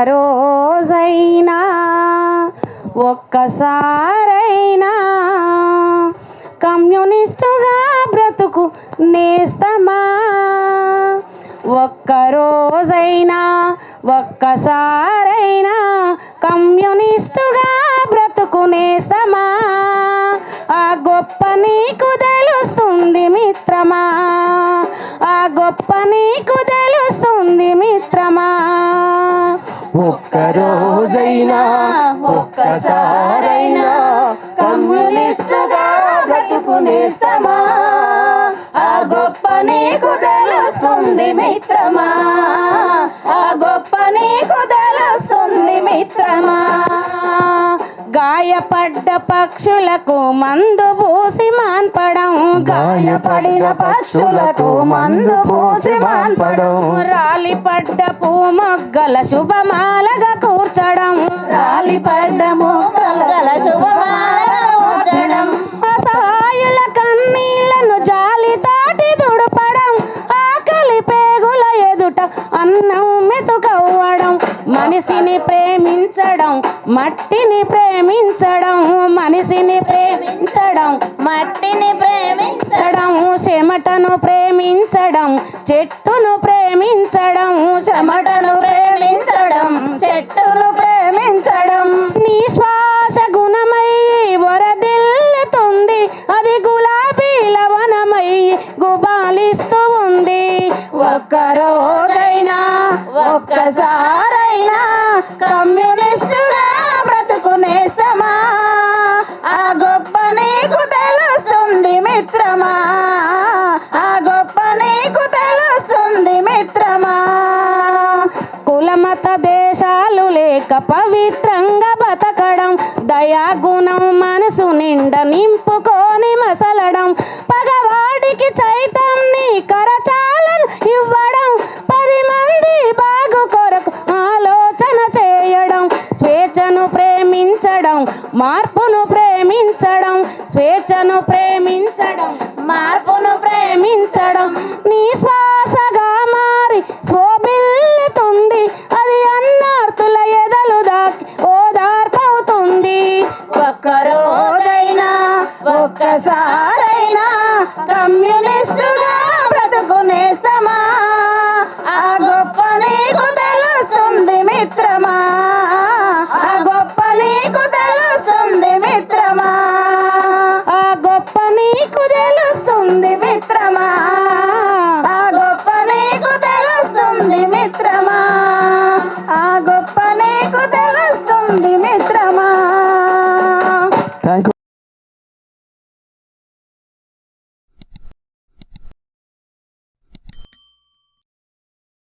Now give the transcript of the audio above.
ఒక్కరోజైనా ఒక్కసారైనా కమ్యూనిస్టుగా బ్రతుకు నేస్తమా. ఒక్కరోజైనా ఒక్కసారైనా కమ్యూనిస్టుగా బ్రతుకు నేస్తమా. ఆ గొప్ప నీకు తెలుస్తుంది మిత్రమా, ఆ గొప్ప నీకు తెలుస్తుంది మిత్రమా. ఒక్కరోజైనా ఒక్కసారైనా కమ్యూనిస్టుగా బ్రతుకు నేస్తమా. ఆ గొప్ప నీకు తెలుస్తుంది మిత్రమా, ఆ గొప్ప నీకు తెలుస్తుంది మిత్రమా. గాయపడ్డ పక్షులకు మందు పూసి మాన్పడం, గాయపడిన పక్షులకు మందు పూసి మాన్పడం, రాలిపడ్డ పూమొగ్గల శుభమాలగా కూర్చడం, రాలిపడ్డ మొగ్గల శుభమాలగా కూర్చడం, అసహాయుల కన్నీళ్లను జాలితోటి దుడపడం, ఆకలి పేగుల ఎదుట అన్నం మెతుకవ్వడం, మనిషిని ప్రేమించడం మట్టిని ప్రేమించడం, మనిషిని ప్రేమించడం మట్టిని ప్రేమించడం, చెమటను ప్రేమించడం చెట్టును ప్రేమించడం, చెమటను ప్రేమించడం చెట్టును ప్రేమించడం. నీ శ్వాస గుణమై వరదిల్లుతుంది, అది గులాబీల వనమై గుబాలిస్తూ ఉంది. ఒక్కరోజైనా ఒక్కసారైనా కమ్యూనిస్టుగా బ్రతుకు నేస్తమా. ఆ గొప్ప నీకు తెలుస్తుంది మిత్రమా, ఆ గొప్ప నీకు తెలుస్తుంది మిత్రమా. కులమత దేశాలు లేక పవిత్రంగా బతకడం, దయాగుణం మనసు నిండా నింపుకొని మసలడం, పగవాడికి చైతం నీ కరచాలను ఇవ్వడం, 10 మంది బాగు కొరకు ఆలోచన చేయడం, స్వేచ్ఛను ప్రేమించడం మార్పును ప్రేమించడం, స్వేచ్ఛను ప్రేమించడం మార్పును ప్రేమించడం. నీ శ్వాసగా మారి శోభిల్లుతుంది, అది అన్నార్తుల ఎదలు దాకి ఓదార్పవుతుంది. ఒక్కరోజైనా ఒక్కసారైనా కమ్యూనిస్టుగా బ్రతుకు నేస్తమా. ఆ గొప్ప నీకు తెలుస్తుంది మిత్రమా, ఆ గొప్ప నీకు తెలుస్తుంది మిత్రమా, ఆ గొప్ప నీకు తెలుస్తుంది మిత్రమా, ఆ గొప్ప నీకు తెలుస్తుంది మిత్రమా, ఆ గొప్ప